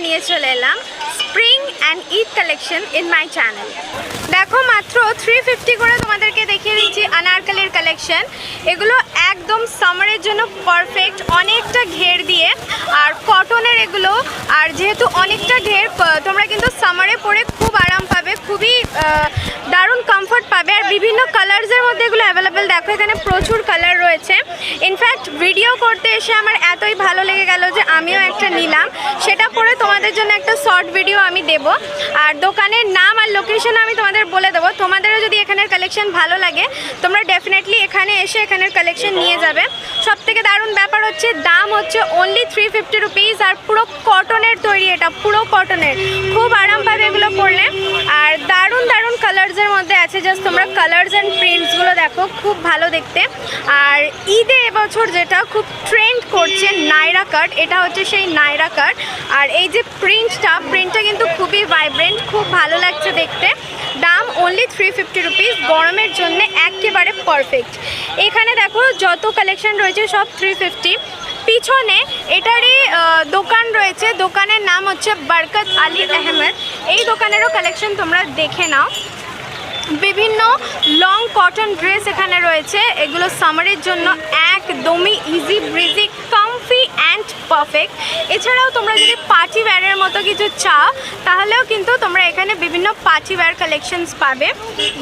নিয়ে চলে এলাম spring and Eid collection in my channel. দেখো মাত্র 350 করে তোমাদেরকে দেখিয়ে দিচ্ছি আনারকলির কালেকশন। এগুলো একদম সামারের জন্য পারফেক্ট, অনেকটা ঘের দিয়ে আর কটনের এগুলো। আর যেহেতু অনেকটা ঘের, তোমরা কিন্তু সামারে পরে খুব আরাম পাবে, খুবই দারুণ কমফর্ট পাবে। আর বিভিন্ন কালার্সের মধ্যে এগুলো অ্যাভেলেবেল। দেখো এখানে প্রচুর কালার রয়েছে। ইনফ্যাক্ট ভিডিও করতে এসে আমার এতই ভালো লেগে গেল যে আমিও একটা নিলাম, সেটা পরে তোমাদের জন্য একটা শর্ট ভিডিও আমি দেব। আর দোকানের নাম আর লোকেশন আমি তোমাদের বলে দেবো। তোমাদেরও যদি এখানের কালেকশন ভালো লাগে তোমরা ডেফিনেটলি এখানে এসে এখানের কালেকশন নিয়ে যাবে। সব থেকে দারুণ ব্যাপার হচ্ছে দাম হচ্ছে অনলি 350 রুপিস। আর পুরো কটনের তৈরি, এটা পুরো কটনের, খুব আরাম পাবে এগুলো পরলে। আর দারুণ দারুণ কালার্সের মধ্যে আছে, জাস্ট তোমরা কালার্স অ্যান্ড প্রিন্টসগুলো দেখো, খুব ভালো দেখতে। আর ঈদে এবছর যেটা খুব ট্রেন্ড করছে নাইরা কাট, এটা হচ্ছে সেই নাইরা কাট। আর এই যে প্রিন্টটা কিন্তু খুবই ভাইব্রেন্ট, খুব ভালো লাগছে দেখতে। দাম অনলি 350 রুপিস, গরমের জন্য একেবারে পারফেক্ট। এখানে দেখো যত কালেকশন রয়েছে সব 350। পিছনে এটারই দোকান রয়েছে, দোকানের নাম হচ্ছে বরকত আলী আহমেদ। এই দোকানেরও কালেকশন তোমরা দেখে নাও। বিভিন্ন লং কটন ড্রেস এখানে রয়েছে, এগুলো সামারের জন্য একদমই easy Vrijji, comfy and perfect. এছাড়াও তোমরা যদি পার্টি ওয়্যারের মতো কিছু চাও তাহলেও কিন্তু তোমরা এখানে বিভিন্ন পার্টি ওয়্যার কালেকশনস পাবে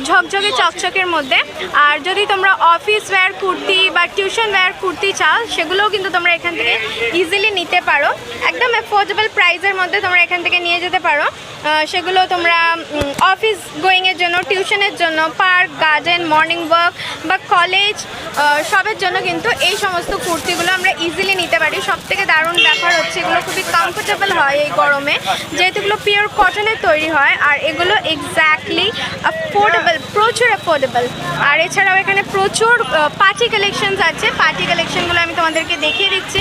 ঝকঝকে চকচকের মধ্যে। আর যদি তোমরা অফিস ওয়্যার কুর্তি বা টিউশন ওয়্যার কুর্তি চাও সেগুলোও কিন্তু তোমরা এখান থেকে ইজিলি নিতে পারো। একদম অ্যাফোর্ডেবল প্রাইসের মধ্যে তোমরা এখান থেকে নিয়ে যেতে পারো। সেগুলো তোমরা অফিস গোয়িংয়ের জন্য, টিউশনের জন্য, পার্ক, গার্ডেন, মর্নিং ওয়াক বা কলেজ সবের জন্য কিন্তু এই সমস্ত কুর্তিগুলো আমরা ইজিলি নিতে পারি। সবথেকে দারুণ ব্যাপার হচ্ছে এগুলো খুবই কমফোর্টেবল হয় এই গরমে, যেহেতু এগুলো পিওর কটনের তৈরি হয়। আর এগুলো এক্স্যাক্টলি অ্যাফোর্ডেবল, প্রচুর অ্যাফোর্ডেবল। আর এছাড়াও এখানে প্রচুর পার্টি কালেকশনস আছে, পার্টি কালেকশনগুলো আমি তোমাদেরকে দেখিয়ে দিচ্ছি।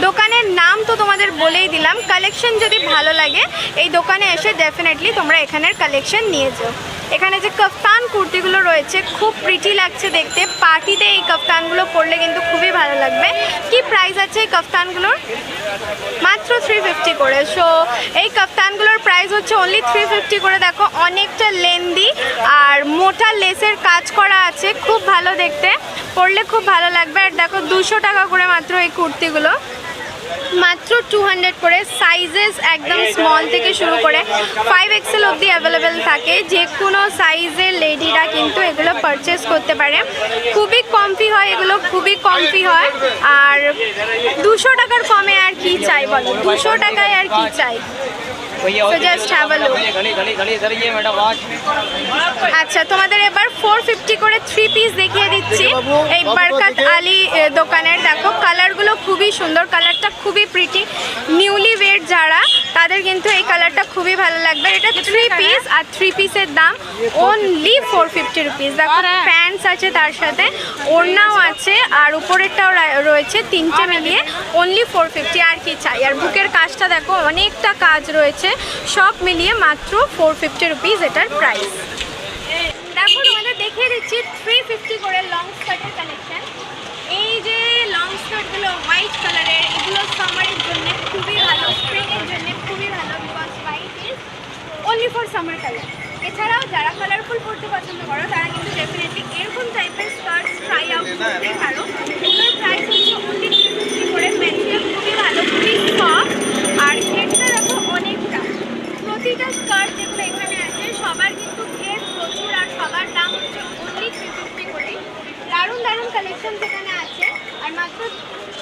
দোকানের নাম তো তোমাদের বলেই দিলাম। কালেকশন যদি ভালো লাগে এই দোকানে এসে ডেফিনেটলি তোমরা এখানের কালেকশন নিয়ে যাও। এখানে যে কাফতান কুর্তিগুলো রয়েছে খুব প্রিটি লাগছে দেখতে, পার্টিতে এই কাফতানগুলো পরলে কিন্তু খুবই ভালো লাগবে। কি প্রাইস আছে এই কাফতানগুলোর? মাত্র 350 করে। সো এই কাফতানগুলোর প্রাইস হচ্ছে অনলি 350 করে। দেখো অনেকটা লেন্দি আর মোটা লেসের কাজ করা আছে, খুব ভালো দেখতে, পরলে খুব ভালো লাগবে। আর দেখো 200 টাকা করে মাত্র এই কুর্তিগুলো, মাত্র 200 করে। সাইজেস একদম স্মল থেকে শুরু করে 5XL অবধি অ্যাভেলেবেল থাকে। যে কোনো সাইজের লেডিরা কিন্তু এগুলো পারচেস করতে পারে। খুবই কমফি হয় এগুলো, খুবই কমফি হয়। আর 200 টাকার কমে আর কি চাই বলো, 200 টাকায় আর কি চাই। So just have a look. আচ্ছা তোমাদের এবার 450 করে 3 পিস দেখিয়ে দিচ্ছি এই বরকত আলী দোকানের। দেখো কালারগুলো খুবই সুন্দর, কালারটা খুবই প্রিটি। নিউলি ওয়েড যারা তাদের কিন্তু এই কালারটা খুবই ভালো লাগবে। এটা 3 পিস আর 3 পিসের দাম অনলি 450 রুপিস। দেখো প্যান্টস আছে, তার সাথে ওড়নাও আছে আর উপরেরটাও রয়েছে, তিনটে মিলিয়ে অনলি 450। আর কি চাই। আর বুকের কাজটা দেখো অনেকটা কাজ রয়েছে, সব মিলিয়ে মাত্র 450 রুপিস এটার প্রাইস। দেখো তোমাদের দেখিয়ে দিচ্ছি 350 করে লং স্কার্টের কালেকশন। এই যে লং স্কার্টগুলো হোয়াইট কালারের, এগুলো সামারের জন্য খুবই ভালো, স্প্রিংয়ের জন্য খুবই ভালো, because white is only for summer colour. এছাড়াও যারা কালারফুল পরতে পছন্দ করো তারা কিন্তু ডেফিনেটলি এরকম টাইপের স্কার্ট ট্রাই আউট করতে পারো। এগুলোর প্রাইস হচ্ছে অনলি 350 করে। ম্যাটেরিয়াল খুবই ভালো, খুবই সফট। আর ঘেরটা দেখো অনেকটা, প্রতিটা স্কার্ট যেগুলো এখানে আছে সবার কিন্তু ঘের প্রচুর। আর সবার দাম হচ্ছে অনলি 350 করে। দারুণ দারুণ কালেকশন এখানে আছে আর মাত্র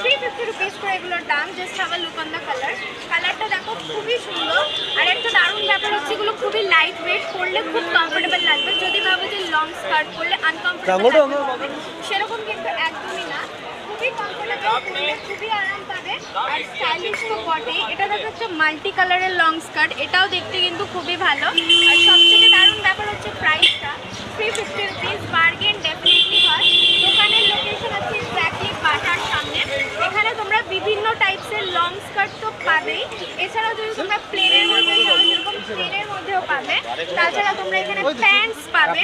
350 রুপিস করে এগুলোর দাম। Just have a look on the colour. কালারটা দেখো খুবই সুন্দর। আর একটা দারুণ ব্যাপার হচ্ছে এগুলো খুবই লাইট ওয়েট, পরলে খুব কমফোর্টেবল লাগবে। যদি ভাবো যে লং স্কার্ট পরলে আনকমফোর্টেবল লাগবে, সেরকম কিন্তু একদমই না, খুবই কমফোর্টেবল, পরলে খুবই আরাম পাবে। আর স্টাইলিশ তো বটেই। এটা দেখা যাচ্ছে মাল্টি কালারের লং স্কার্ট, এটাও দেখতে কিন্তু খুবই ভালো। আর সবথেকে দারুণ ব্যাপার হচ্ছে প্রাইসটা 350 রুপিস। বার্গেন ডেফিনেটলি হয়। দোকানের লোকেশন আছে এক্স্যাক্টলি বাটার সামনে। এখানে তোমরা বিভিন্ন টাইপসের লং স্কার্ট তো পাবেই, এছাড়াও যদি তোমরা প্লেনের মধ্যে চাও সেরকম প্লেনের মধ্যেও পাবে। তাছাড়া তাছাড়া তোমরা এখানে প্যান্টস পাবে,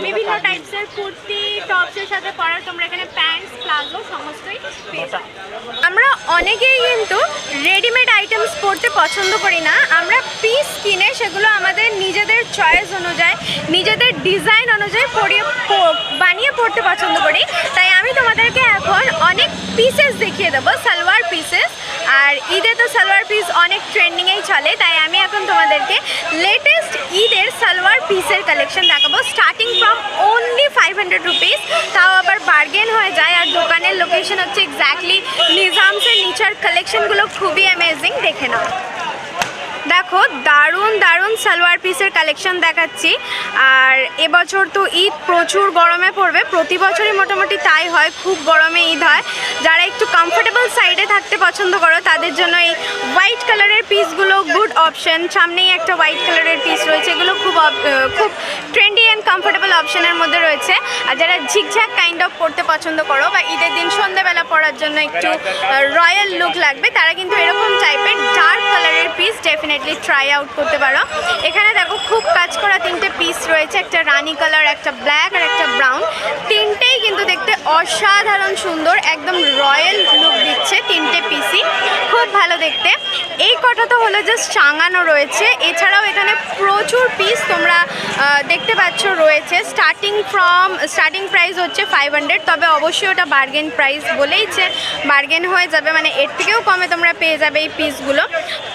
বিভিন্ন টাইপসের কুর্তি টপসের সাথে পরার তোমরা এখানে প্যান্টস প্লাজো সমস্তই পেয়ে যাবে। আমরা অনেকেই কিন্তু রেডিমেড আইটেমস পরতে পছন্দ করি না, আমরা পিস কিনে সেগুলো আমাদের নিজেদের চয়েস অনুযায়ী নিজেদের ডিজাইন অনুযায়ী বানিয়ে পরতে পছন্দ করি। তাই আমি তোমাদেরকে এখন অনেক পিসেস দেখিয়ে দেবো, সালোয়ার পিসেস। আর ঈদে তো সালোয়ার পিস অনেক ট্রেন্ডিংয়েই চলে, তাই আমি এখন তোমাদেরকে লেটেস্ট ঈদের সালোয়ার পিসের কালেকশন দেখাবো, স্টার্টিং ফ্রম অনলি 500 রুপিস। তাও আবার বার্গেন হয়ে যায়। আর দোকানের লোকেশন হচ্ছে এক্স্যাক্টলি নিজামসের নিচার। কালেকশনগুলো খুবই অ্যামেজিং, দেখে নাও। দেখো দারুণ দারুণ সালোয়ার পিসের কালেকশন দেখাচ্ছি। আর এবছর তো ঈদ প্রচুর গরমে পড়বে, প্রতি বছরই মোটামুটি তাই হয়, খুব গরমে ঈদ হয়। যারা একটু কমফোর্টেবল সাইডে থাকতে পছন্দ করো তাদের জন্য এই হোয়াইট কালারের পিসগুলো গুড অপশন। সামনেই একটা হোয়াইট কালারের পিস রয়েছে, এগুলো খুব ট্রেন্ডি অ্যান্ড কমফোর্টেবল অপশনের মধ্যে রয়েছে। আর যারা ঝিকঝ্যাক কাইন্ড অফ পড়তে পছন্দ করো বা ঈদের দিন সন্ধ্যাবেলা পরার জন্য একটু রয়্যাল লুক লাগবে, তারা কিন্তু এরকম টাইপের ডার্ক কালারের পিস ডেফিনেটলি ট্রাই আউট করতে পারো। এখানে দেখো খুব কাজ করা তিনটে পিস রয়েছে, একটা রানি কালার, একটা ব্ল্যাক আর একটা ব্রাউন। তিনটেই কিন্তু দেখতে অসাধারণ সুন্দর, একদম রয়্যাল লুক দিচ্ছে তিনটে পিসই, খুব ভালো দেখতে। এই কটা তো হলো জাস্ট টাঙানো রয়েছে, এছাড়াও এখানে প্রচুর পিস তোমরা দেখতে পাচ্ছ রয়েছে। স্টার্টিং প্রাইস হচ্ছে 500, তবে অবশ্যই ওটা বার্গেন প্রাইস বলেইছে, বার্গেন হয়ে যাবে, মানে এর থেকেও কমে তোমরা পেয়ে যাবে এই পিসগুলো।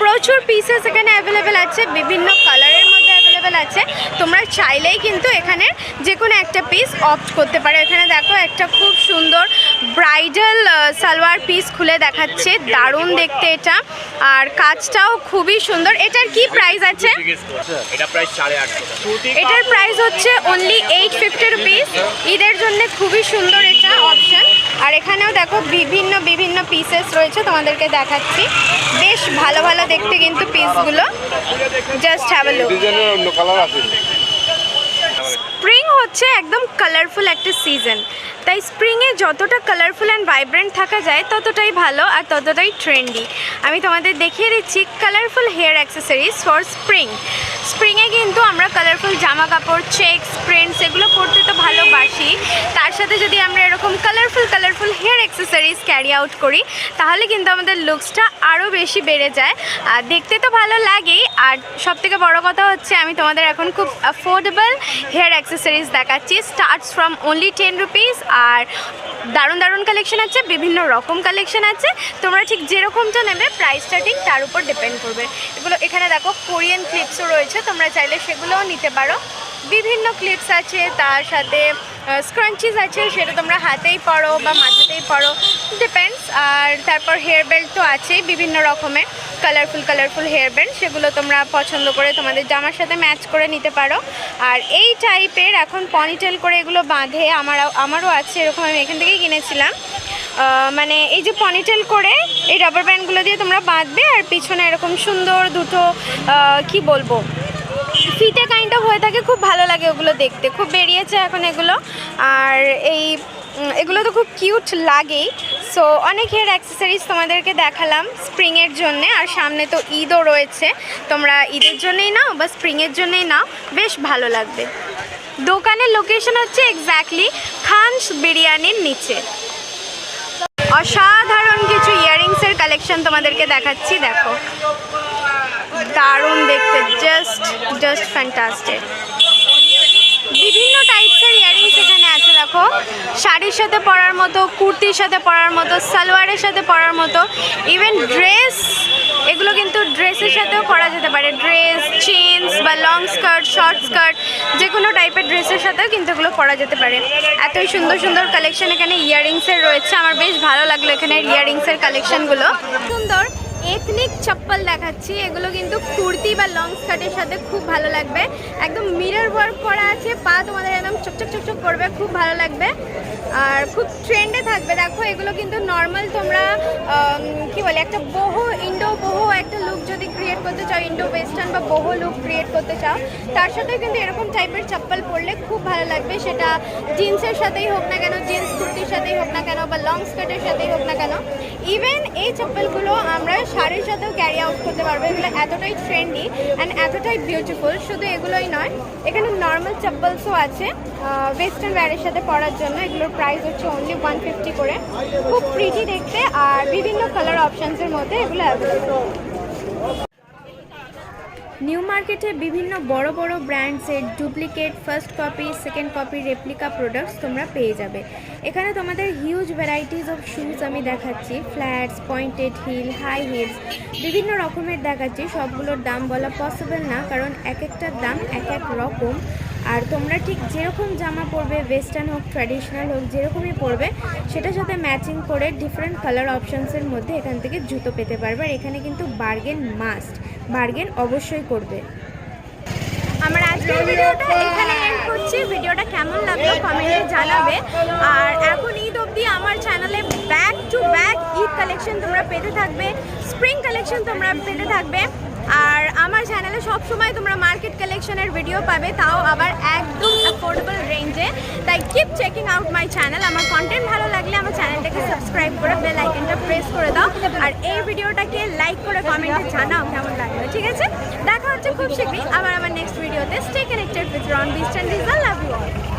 প্রচুর পিসেস এখানে অ্যাভেলেবেল আছে, বিভিন্ন কালারের মধ্যে অ্যাভেলেবেল আছে। তোমরা চাইলেই কিন্তু এখানে যে কোনো একটা পিস অপ্ট করতে পারো। এখানে দেখো একটা খুব সুন্দর ব্রাইডাল সালোয়ার পিস খুলে দেখাচ্ছে, দারুণ দেখতে এটা, আর কাজটাও খুবই সুন্দর। এটার কি প্রাইস আছে? এটা প্রাইস 850 টাকা। এটার প্রাইস হচ্ছে অনলি 850 রুপিস। ঈদের জন্য খুবই সুন্দর এটা অপশন। আর এখানেও দেখো বিভিন্ন বিভিন্ন পিসেস রয়েছে, তোমাদেরকে দেখাচ্ছি, বেশ ভালো ভালো দেখতে কিন্তু পিসগুলো। Just have a look. Spring হচ্ছে একদম কালারফুল একটা সিজন, তাই স্প্রিংয়ে যতটা কালারফুল অ্যান্ড ভাইব্রেন্ট থাকা যায় ততটাই ভালো আর ততটাই ট্রেন্ডি। আমি তোমাদের দেখিয়ে দিচ্ছি colourful hair accessories for spring. স্প্রিংয়ে কিন্তু আমরা কালারফুল জামা কাপড়, চেকস, প্রিন্টস এগুলো পরতে তো ভালোবাসি, তার সাথে যদি আমরা এরকম colourful hair accessories carry out করি তাহলে কিন্তু আমাদের লুকসটা আরও বেশি বেড়ে যায়। আর দেখতে তো ভালো লাগেই, আর সবথেকে বড় কথা হচ্ছে আমি তোমাদের এখন খুব অ্যাফোর্ডেবল হেয়ার অ্যাক্সেসরিজ দেখাচ্ছি, স্টার্টস ফ্রম অনলি 10 রুপিস। আর দারুণ দারুণ কালেকশন আছে, বিভিন্ন রকম কালেকশন আছে, তোমরা ঠিক যেরকমটা নেবে প্রাইসটা ঠিক তার উপর ডিপেন্ড করবে। এগুলো এখানে দেখো কোরিয়ান ক্লিপসও রয়েছে, তোমরা চাইলে সেগুলোও নিতে পারো। বিভিন্ন ক্লিপস আছে, তার সাথে স্ক্রাঞ্চিজ আছে, সেটা তোমরা হাতেই পরো বা মাথাতেই পরো, ডিপেন্ডস। আর তারপর হেয়ার বেল্ট তো আছেই, বিভিন্ন রকমের কালারফুল হেয়ার ব্যান্ড, সেগুলো তোমরা পছন্দ করে তোমাদের জামার সাথে ম্যাচ করে নিতে পারো। আর এই টাইপের এখন পনিটেল করে এগুলো বাঁধে, আমারও আছে এরকম, আমি এখান থেকেই কিনেছিলাম। মানে এই যে পনিটেল করে এই রাবার ব্যান্ডগুলো দিয়ে তোমরা বাঁধবে, আর পিছনে এরকম সুন্দর দুটো কি বলবো ফিতে কাইন্ড অফ হয়ে থাকে, খুব ভালো লাগে ওগুলো দেখতে, খুব বেরিয়েছে এখন এগুলো। আর এগুলো তো খুব কিউট লাগেই। সো অনেক হেয়ার অ্যাক্সেসরিজ তোমাদেরকে দেখালাম স্প্রিংয়ের জন্যে, আর সামনে তো ঈদও রয়েছে, তোমরা ঈদের জন্যেই নাও বা স্প্রিংয়ের জন্যেই নাও, বেশ ভালো লাগবে। দোকানের লোকেশন হচ্ছে এক্স্যাক্টলি খানস বিরিয়ানির নিচে। অসাধারণ কিছু ইয়াররিংসের কালেকশন তোমাদেরকে দেখাচ্ছি, দেখো দারুণ দেখতে, জাস্ট ফ্যান্টাস্টিক। বিভিন্ন টাইপসের ইয়াররিংস এখানে আছে, দেখো শাড়ির সাথে পরার মতো, কুর্তির সাথে পরার মতো, সালোয়ারের সাথে পরার মতো, ইভেন ড্রেস, এগুলো কিন্তু ড্রেসের সাথেও পরা যেতে পারে, ড্রেস, জিন্স বা লং স্কার্ট, শর্ট স্কার্ট, যে কোনো টাইপের ড্রেসের সাথেও কিন্তু এগুলো পরা যেতে পারে। এতই সুন্দর সুন্দর কালেকশন এখানে ইয়াররিংসের রয়েছে, আমার বেশ ভালো লাগলো এখানে ইয়াররিংসের কালেকশনগুলো। সুন্দর এথনিক চপ্পল দেখাচ্ছি, এগুলো কিন্তু কুর্তি বা লং স্কার্টের সাথে খুব ভালো লাগবে, একদম মিরর ওয়ার্ক করা আছে, পা তোমাদের একদম চকচক করবে, খুব ভালো লাগবে আর খুব ট্রেন্ডে থাকবে। দেখো এগুলো কিন্তু নর্মাল তোমরা কি বলে একটা ইন্ডো বহু একটা লুক যদি ক্রিয়েট করতে চাও, ইন্ডো ওয়েস্টার্ন বা বহু লুক ক্রিয়েট করতে চাও, তার সাথে কিন্তু এরকম টাইপের চপ্পল পরলে খুব ভালো লাগবে, সেটা জিন্সের সাথেই হোক না কেন, জিন্স কুর্তির সাথেই হোক না কেন, বা লং স্কার্টের সাথেই হোক না কেন। ইভেন এই চপ্পলগুলো আমরা শাড়ির সাথেও ক্যারি আউট করতে পারবে। এগুলো এতটাই ট্রেন্ডি অ্যান্ড এতটাই বিউটিফুল। শুধু এগুলোই নয়, এখানে নর্মাল চাপ্পলসও আছে ওয়েস্টার্ন ওয়্যারের সাথে পরার জন্য। এগুলোর প্রাইস হচ্ছে অনলি 150 করে। খুব প্রিটি দেখতে আর বিভিন্ন কালার অপশানসের মধ্যে এগুলো অ্যাভেলেবল। নিউ মার্কেটে বিভিন্ন বড় বড় ব্র্যান্ডসের duplicate, first copy, second copy, replica products তোমরা পেয়ে যাবে। এখানে তোমাদের হিউজ ভ্যারাইটিস অফ শুজ আমি দেখাচ্ছি, flats, pointed heel, high heels, বিভিন্ন রকমের দেখাচ্ছি। সবগুলোর দাম বলা পসিবল না, কারণ এক একটার দাম এক এক রকম। আর তোমরা ঠিক যেরকম জামা পরবে, ওয়েস্টার্ন হোক, ট্র্যাডিশনাল হোক, যেরকমই পরবে সেটার সাথে ম্যাচিং করে ডিফারেন্ট কালার অপশানসের মধ্যে এখান থেকে জুতো পেতে পারবে। আর এখানে কিন্তু বার্গেন মাস্ট, বার্গেন অবশ্যই করবে। আমার আজকের ভিডিওটা এখানে এন্ড করছি। ভিডিওটা কেমন লাগলো কমেন্টে জানাবে। আর এখন ঈদ অবধি আমার চ্যানেলে back to back Eid collection তোমরা পেতে থাকবে, স্প্রিং কালেকশন তোমরা পেতে থাকবে। আর আমার চ্যানেলে সবসময় তোমরা মার্কেট কালেকশনের ভিডিও পাবে, তাও আবার একদম অ্যাফোর্ডেবল রেঞ্জে। তাই keep checking out my channel. আমার কন্টেন্ট ভালো লাগলে আমার চ্যানেলটাকে সাবস্ক্রাইব করে বেল আইকনটা প্রেস করে দাও। আর এই ভিডিওটাকে লাইক করে কমেন্টে জানাও কেমন লাগলো। ঠিক আছে, দেখা হচ্ছে খুব শীঘ্রই আবার আমার নেক্সট ভিডিওতে। Stay connected with Ron Beast and love you all.